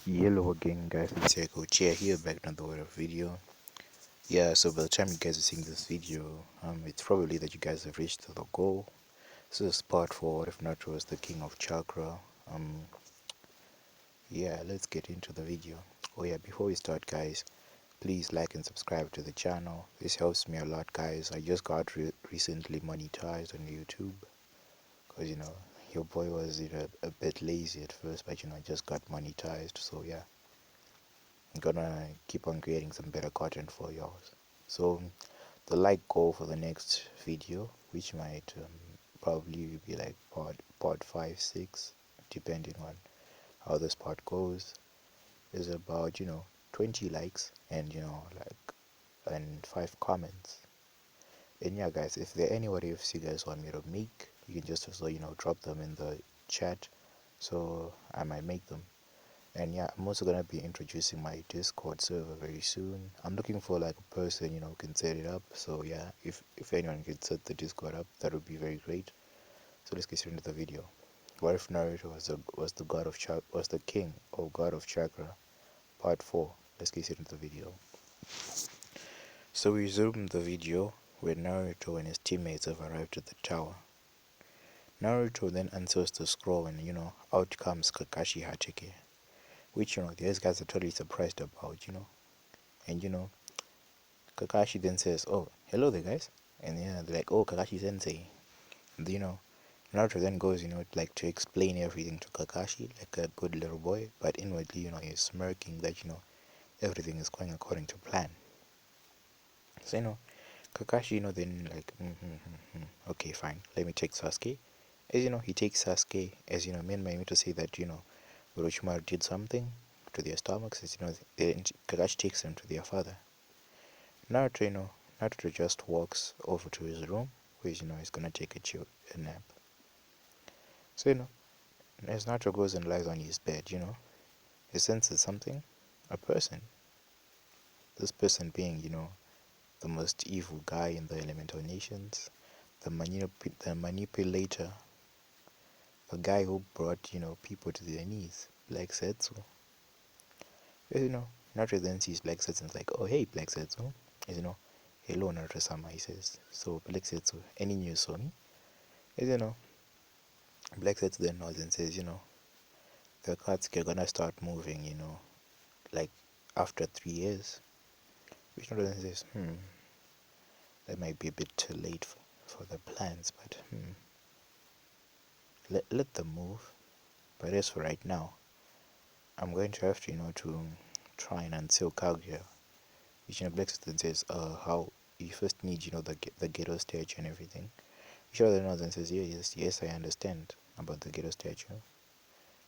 Hello again guys, it's Echo Chair here back with another video. Yeah, so by the time you guys are seeing this video, it's probably that you guys have reached the goal. This is part 4, if not was the King of Chakra. Yeah, let's get into the video. Oh yeah, before we start guys, please like and subscribe to the channel. This helps me a lot guys. I just got recently monetized on YouTube. Because your boy was a bit lazy at first, but I just got monetized, so yeah. I'm gonna keep on creating some better content for y'all. So the like goal for the next video, which might probably be like part 5 6, depending on how this part goes, is about 20 likes and and 5 comments. And yeah guys, if there are any what ifs you guys want me to make, you can just also drop them in the chat, so I might make them. And yeah, I'm also gonna be introducing my Discord server very soon. I'm looking for like a person who can set it up. So yeah, if anyone can set the Discord up, that would be very great. So let's get straight into the video. What if Naruto was the king or god of chakra? Part 4. Let's get straight into the video. So we resume the video where Naruto and his teammates have arrived at the tower. Naruto then answers the scroll and out comes Kakashi Hatake, which these guys are totally surprised about. And Kakashi then says, "Oh, hello there, guys." And they're like, "Oh, Kakashi Sensei." And, Naruto then goes, like to explain everything to Kakashi like a good little boy, but inwardly, he's smirking that everything is going according to plan. So Kakashi, then like, okay, fine, let me take Sasuke. As he takes Sasuke, as men might mean to say that Orochimaru did something to their stomachs. As Kakashi takes them to their father. Naruto, Naruto just walks over to his room, where he's gonna take a nap. So as Naruto goes and lies on his bed, he senses something, a person. This person being, the most evil guy in the elemental nations, the manipulator, the guy who brought, people to their knees, Black Setsu. As Naruto then sees Black Setsu and is like, "Oh hey, Black Setsu," as "Hello, Naruto-sama," he says. "So Black Setsu, any news for me?" As Black Setsu then nods and says, the Akatsuki are gonna start moving, like after 3 years. Which Naruto then says, that might be a bit too late for the plans, but let them move. But as for right now, I'm going to have to, to try and unseal Kaguya. Which Black Setsu then says, how you first need, the ghetto statue and everything. Which Naruto nods and says, yes, I understand about the ghetto statue.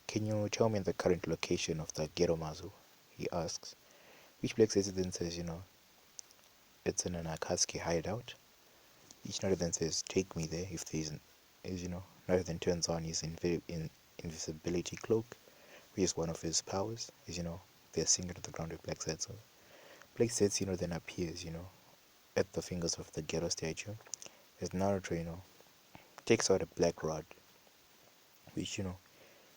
Can you tell me the current location of the ghetto Mazu? He asks. Which Black Setsu then says, it's in an Akatsuki hideout. Each Naruto then says, take me there if there isn't. As Naruto then turns on his invisibility cloak, which is one of his powers. As they're sinking to the ground with Black Setsu. Black Setsu, then appears, at the fingers of the ghetto statue. As Naruto, takes out a black rod, which,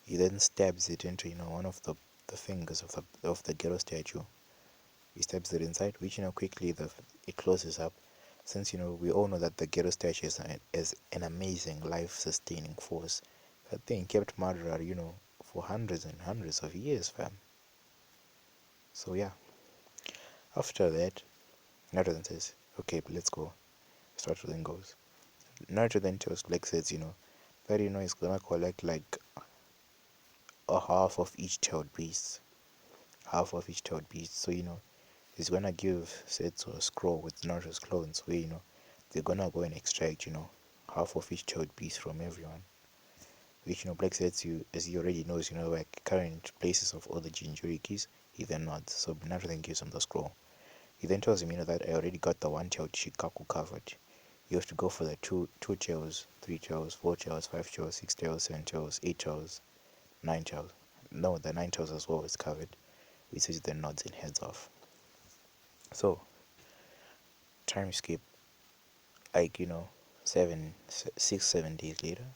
he then stabs it into, one of the fingers of the ghetto statue. He stabs it inside, which quickly it closes up, since we all know that the ghetto statue is an amazing life-sustaining force. That thing kept Madara, for hundreds and hundreds of years, fam. So yeah, after that, Naruto then says, "Okay, but let's go." Naruto then goes. Naruto then tells Black says, that he's gonna collect like a half of each tailed beast, So he's gonna give Setsu a scroll with Naruto's clones where they're gonna go and extract half of each child piece from everyone. Which Black Setsu, as he already knows, like current places of all the Jinchurikis. He then nods, so Naruto then gives him the scroll. He then tells him that I already got the one child Shikaku covered. You have to go for the two tails, 3 tails, 4 tails, 5 tails, 6 tails, 7 tails, 8 tails, 9 tails. No, the 9 tails as well is covered. Which is then nods and heads off. So time skip, like 6 7 days later,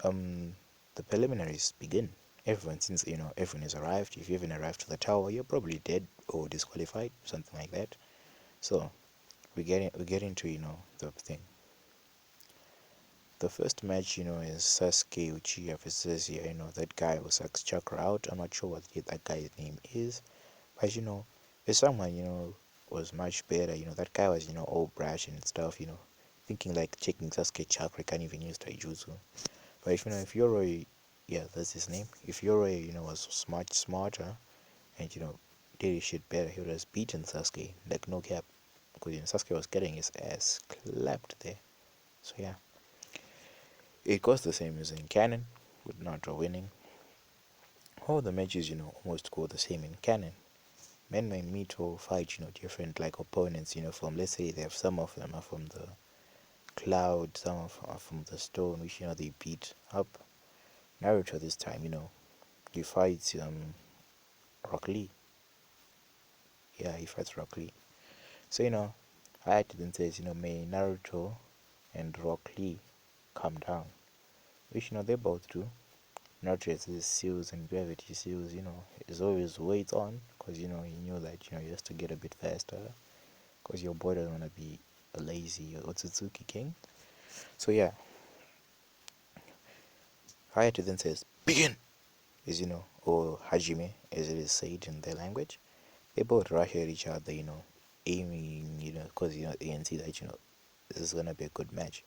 the preliminaries begin. Everyone, since everyone has arrived, if you haven't arrived to the tower, you're probably dead or disqualified, something like that. So we get into the thing. The first match, is Sasuke Uchiha versus that guy who sucks chakra out. I'm not sure what that guy's name is, but if someone was much better, that guy was all brash and stuff, thinking like checking Sasuke chakra, can't even use taijutsu. But if Yoroi, yeah, that's his name. If Yoroi, was much smarter and did his shit better, he would have beaten Sasuke, like no cap, because Sasuke was getting his ass clapped there. So yeah, it goes the same as in canon, with Naruto winning. All the matches, almost go the same in canon. Men may meet or fight, different like opponents, from, let's say they have, some of them are from the cloud, some are from the stone, which they beat up. Naruto this time, he fights Rock Lee. Yeah, he fights Rock Lee. So Hayate then says, may Naruto and Rock Lee come down, which they both do. Naruto has his seals and gravity seals, is always weight on, because he knew that he has to get a bit faster, because your boy doesn't want to be a lazy Otsutsuki king. So yeah, Hayate then says, begin! Is or Hajime, as it is said in their language. They both rush at each other, aiming, because they can see that this is gonna be a good match.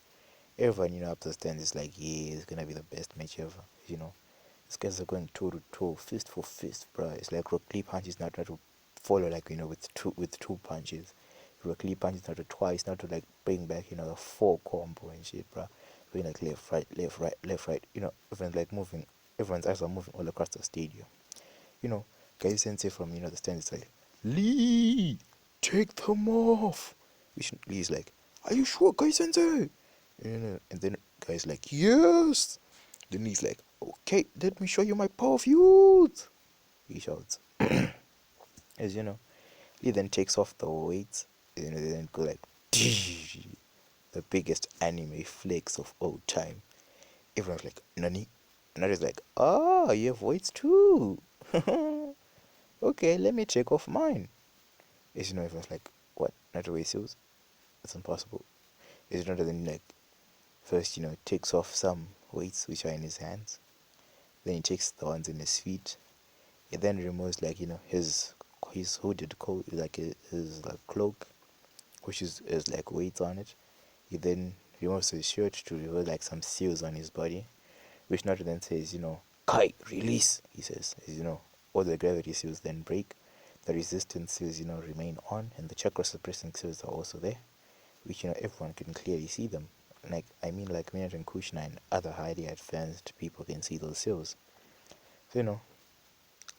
Everyone up to the stand is like, yeah, it's gonna be the best match ever. These guys are going toe to toe, fist for fist, bro. It's like Rock Lee punches not to follow like with two punches. Rock Lee punches not to twice, not to like bring back the four combo and shit, bro. Going like left, right, left, right, left, right. Everyone's like moving. Everyone's eyes are moving all across the stadium. You know, Guy Sensei from the stand is like, Lee, take them off. Which Lee is like, are you sure, Guy Sensei? And then Guy's like, yes. Then he's like, okay, let me show you my power of youth. He shouts. As he then takes off the weights. They then go like, the biggest anime flex of all time. Everyone's like, Nani? And I was like, ah, you have weights too. Okay, let me take off mine. As everyone's like, what? Not wear seals? That's impossible. As then like, first, takes off some weights which are in his hands. Then he takes the ones in his feet. He then removes like his hooded coat, like his like cloak, which is like weights on it. He then removes his shirt to reveal like some seals on his body, which Naruto then says, Kai, release. He says, as all the gravity seals then break. The resistance seals, remain on, and the chakra suppressing seals are also there, which everyone can clearly see them. Like like Minato and Kushina and other highly advanced people can see those seals. So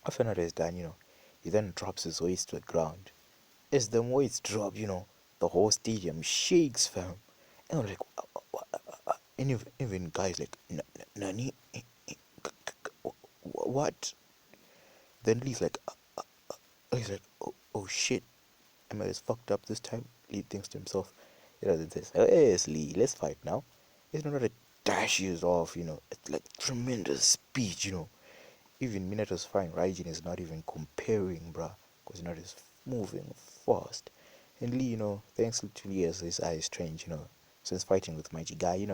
after Naruto is done, he then drops his weights to the ground. As the weights drop, the whole stadium shakes, fam. And I'm like, and even guys like, Nani? What? Then he's like, oh shit, am I as fucked up this time? Lee thinks to himself. Then says, oh, yes, Lee, let's fight now. It's not a dashes off, it's like tremendous speed, Even Minato's fine Raijin is not even comparing, bruh, because Minato is moving fast. And Lee, thanks to Lee as his eyes strange, since fighting with Mighty Guy,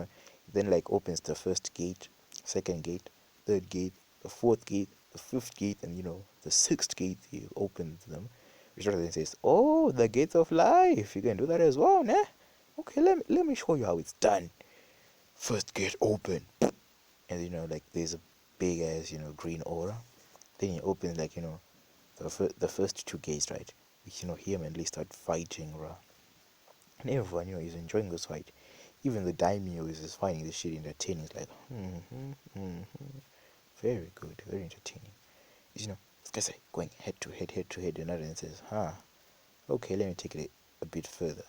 then like opens the first gate, second gate, third gate, the fourth gate, the fifth gate, and the sixth gate. He opens them, which then says, "Oh, the gates of life. You can do that as well, nah? Okay, let me show you how it's done. First gate open, and like there's a big ass green aura. Then he opens like the first two gates, right? Which him and Lee start fighting, bruh. And everyone is enjoying this fight. Even the daimyo is finding this shit entertaining. It's like, very good, very entertaining. This guy's like going head to head, and another then says, okay, let me take it a bit further.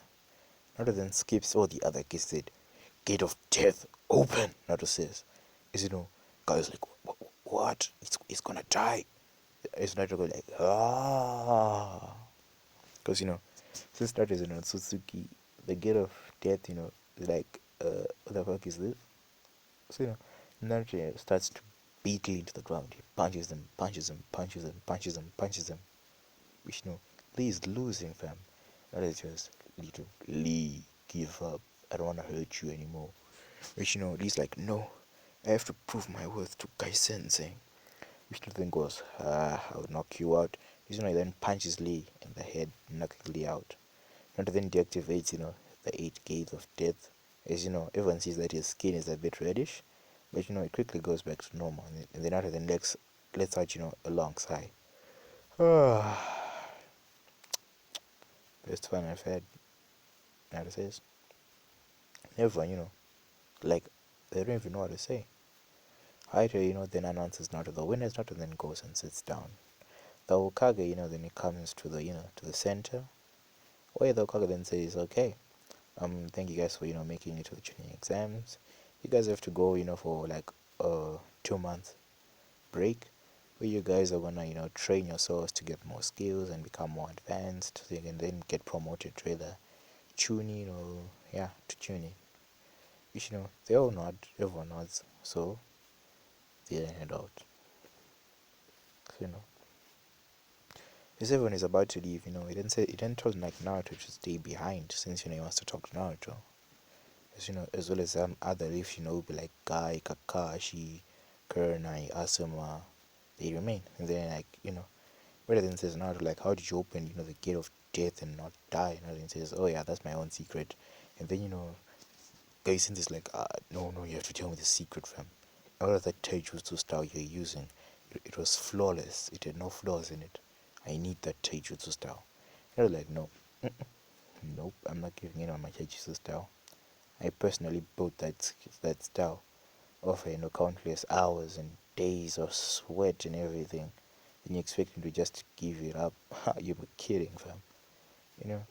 Another then skips all the other gates, said, gate of death, open, Naruto says. Is guys like, what? It's gonna die. It's Naruto go like, because since Naruto is in Otsutsuki, the gate of death, is like, what the fuck is this? So Naruto starts to beatly into the ground. He punches them, punches them, punches them, punches them, punches them. Which Lee's losing, fam. That is just little Lee, give up. I don't wanna hurt you anymore. Which Lee's like, no, I have to prove my worth to Kai Sensei. Which then goes, I'll knock you out. He then punches Lee in the head, knocking Lee out. And then deactivates, the 8 gates of death. As everyone sees that his skin is a bit reddish, but it quickly goes back to normal. And then after the next, let's out, a long sigh. Best fun I've had. Now it says, everyone, like, they don't even know what to say. Haito, then announces Naruto the winners, Naruto then goes and sits down. The Hokage, then he comes to the, to the center, where the Hokage then says, okay, thank you guys for, making it to the Chunin exams. You guys have to go, for like a 2 month break, where you guys are gonna, train yourselves to get more skills and become more advanced, so you can then get promoted to either Chunin or, yeah, to Chunin. Which, they all nod, everyone nods, so they then head out. So, as everyone is about to leave, he then told like Naruto to stay behind since he wants to talk to Naruto. As well as some other leaves, be like Guy, Kakashi, Kurenai, Asuma, they remain. And then rather than says Naruto like, how did you open, the gate of death and not die? And then says, oh yeah, that's my own secret. And then Guy is like, no, you have to tell me the secret, fam. All of that taijutsu style you're using, it was flawless. It had no flaws in it. I need that taijutsu style. And I was like, no, nope, I'm not giving in on my taijutsu style. I personally built that style over countless hours and days of sweat and everything. Then you expect me to just give it up? You're kidding, fam. You know,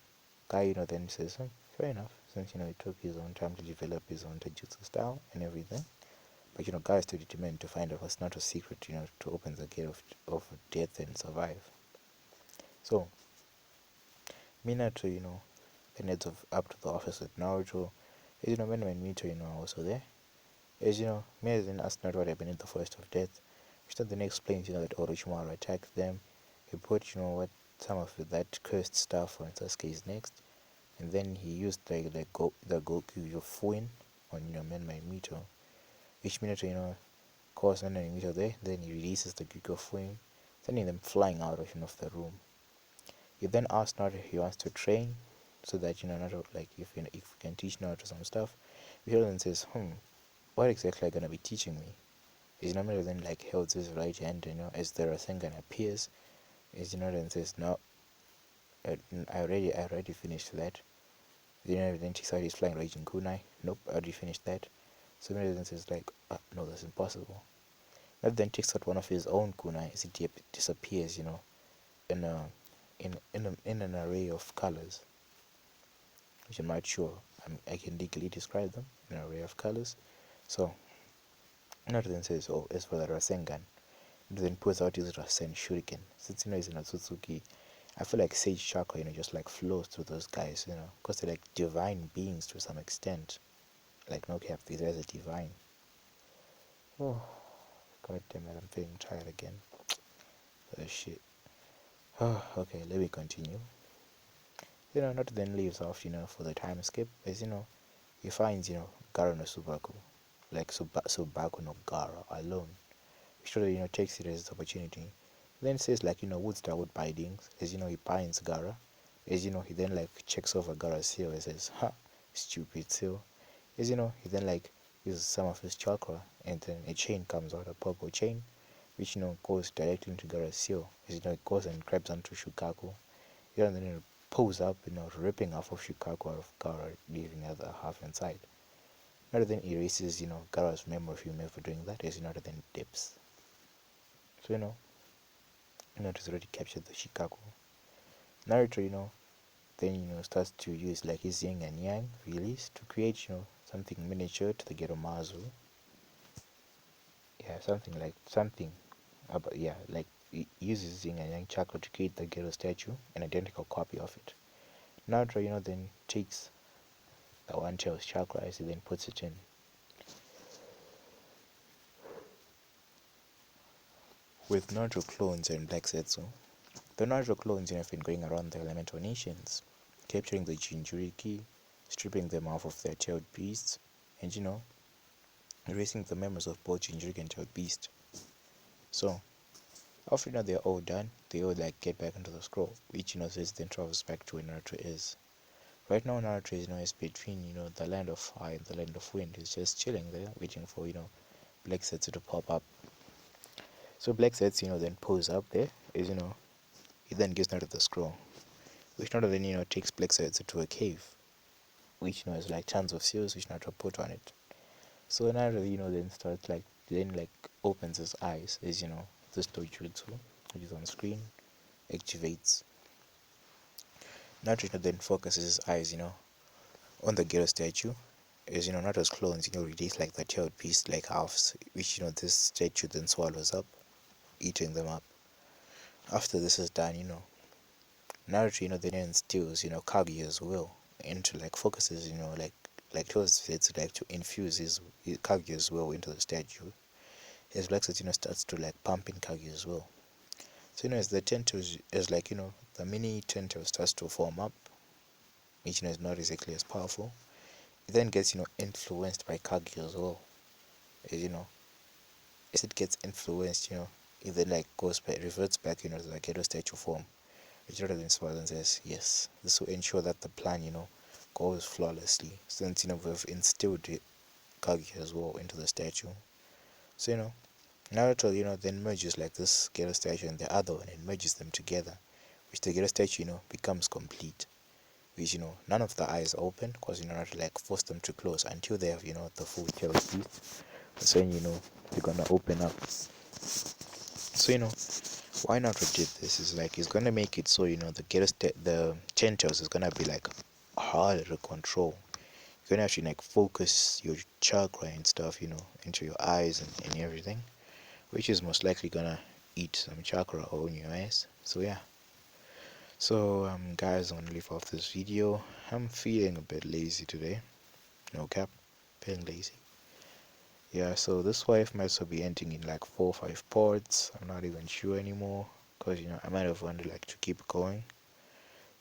Guy then says, fair enough, since he took his own time to develop his own taijutsu style and everything. But Guy is still determined to find out what's not a secret, to open the gate of death and survive. So Minato, then heads up to the office with Naruto. As when Mito, are also there. As Minato then asked Naruto what happened in the forest of death. Which then explains, that Orochimaru attacked them. He put, what some of that cursed stuff on Sasuke's next. And then he used the Goku Fuin on, Mito. Which Minato, calls on Mito there. Then he releases the Goku Fuin, sending them flying out of the room. He then asked Naruto if he wants to train, so that Naruto, like, if we can teach Naruto some stuff. Naruto then says, what exactly are you gonna be teaching me? Is Naruto then like holds his right hand, as the Rasengan appears. Is then says, no, I already finished that. Then takes out his flying raging kunai. Nope, I already finished that. So Naruto then says like, no, that's impossible. Naruto then takes out one of his own kunai as it disappears, in a in an array of colors, which I'm not sure I can legally describe them in an array of colors. So Naruto then says, oh, as for the Rasengan, then pulls out his Rasen Shuriken. Since he's in Atsutsuki, I feel like Sage Chakra, just like flows through those guys, because they're like divine beings to some extent. Like, no cap, these guys are divine. Oh, god damn it, I'm feeling tired again. Oh shit. Oh, okay, let me continue. Not then leaves off, for the time skip, as he finds, Gaara no Subaku, like Subaku no Gaara alone. Which takes it as his opportunity. Then says like, would bindings, as he binds Gaara. As he then like checks over Gaara's seal and says, stupid seal. As he then like uses some of his chakra and then a chain comes out, a purple chain, which goes directly into Gaara's seal. As it goes and grabs onto Shukaku. And then it pulls up, ripping half of Shukaku out of Gaara, leaving the other half inside. Naruto then erases, Gaara's memory of him ever doing that, as Naruto then dips. So Naruto's already captured the Shikaku. Naruto, then starts to use like his yin and yang release to create, something miniature to the Geromazu. Yeah, something about, yeah, like he uses yin and yang chakra to create the Gero statue, an identical copy of it. Naruto, then takes the one tail's chakra as he then puts it in. with Naruto clones and Black Zetsu. The Naruto clones have been going around the elemental nations, capturing the Jinchuriki, stripping them off of their tailed beasts, and erasing the members of both Jinchuriki and tailed beast. So, after they're all done, they all get back into the scroll, which says then travels back to where Naruto is. Right now Naruto is between the land of fire and the land of wind. He's just chilling there, waiting for Black Zetsu to pop up. So Black Zetsu then pulls up there, is he then gives Naruto the scroll, which Naruto then takes Black Zetsu to a cave, which is like tons of seals which Naruto put on it. So Naruto then starts opens his eyes, as this Dojutsu, which is on screen, activates. Naruto then focuses his eyes on the Gero statue, as Naruto's clones release like the tailed beast like halves, which this statue then swallows up, eating them up. After this is done, Naruto then instills Kaguya's will into focuses towards it to infuse his Kaguya's will into the statue. His Black Zetsu starts to pump in Kaguya's will. So as the tentacles the mini tentacle starts to form up, which is not exactly as powerful. It then gets influenced by Kaguya as well. As it gets influenced, it then goes back, reverts back to the Gedo statue form. Which then smiles and says, yes, this will ensure that the plan goes flawlessly, since we've instilled Kaguya as well into the statue. So Naruto then merges this Gedo statue and the other one, and merges them together, which the Gedo statue becomes complete. Which none of the eyes are open, because Naruto force them to close until they have the full tail teeth. That's when they're gonna open up. So why Naruto did this is he's gonna make it so the tentacles is gonna be harder to control. You're gonna have to focus your chakra and stuff into your eyes and everything, which is most likely gonna eat some chakra on your eyes. So yeah. So guys, I'm gonna leave off this video. I'm feeling a bit lazy today. No cap, feeling lazy. Yeah, so this wife might also be ending in 4 or 5 parts. I'm not even sure anymore, because I might have wanted to keep going.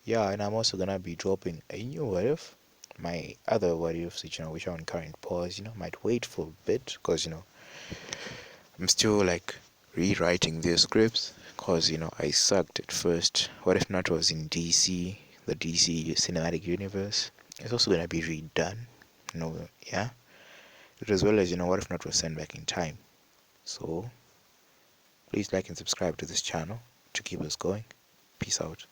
Yeah, and I'm also gonna be dropping a new what if. My other what ifs, which are on current pause, might wait for a bit, because I'm still rewriting their scripts, because I sucked at first. What if not was in DC, the DC cinematic universe? It's also gonna be redone. Yeah. As well as what if not was sent back in time. So please like and subscribe to this channel to keep us going. Peace out.